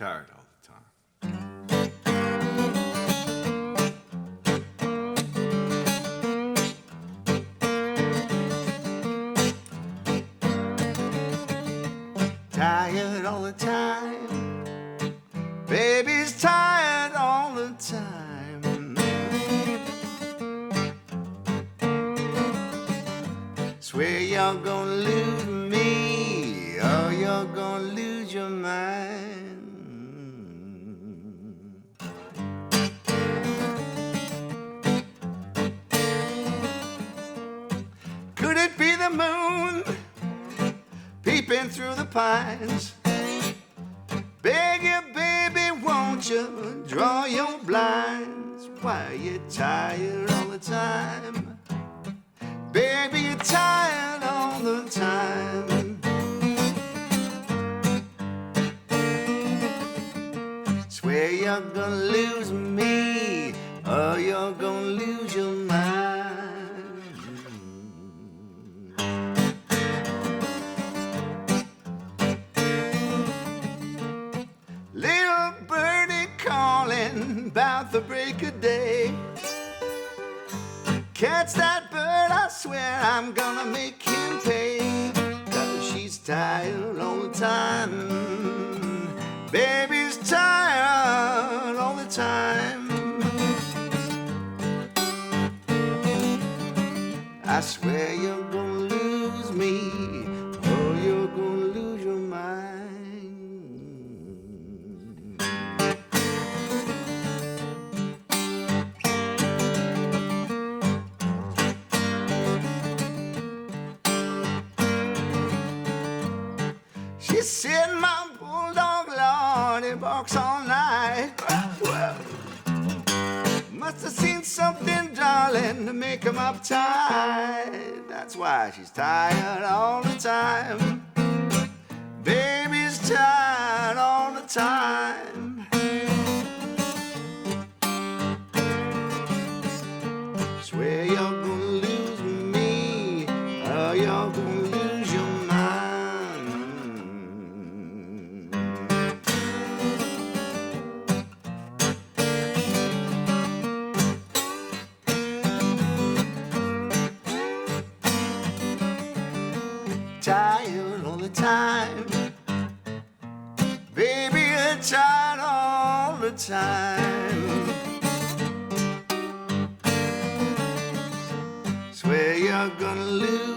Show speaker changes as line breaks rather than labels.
tired all the time. Tired all the time. Baby's tired all the time. Swear you're gonna lose me, or you're gonna lose your mind. Could it be the moon peeping through the pines? Beg you, baby, won't you draw your blinds? Why are you tired all the time? Baby, you're tired all the time. Swear you're gonna lose me, or you're gonna lose your mind. Little birdie calling about the break of day. Catch that bird, I swear I'm gonna make him pay. 'Cause she's tired all the time. Baby's tired all the time. I swear you're gonna lose me, or you're gonna lose your mind. She said my bulldog, Lord, he barks all night. Must have seen something, darling, to make him uptight. That's why she's tired all the time. Baby's tired all the time. Swear you're gonna lose me, or you're gonna lose your mind. Tired all the time. Baby, you're tired all the time. Swear you're gonna lose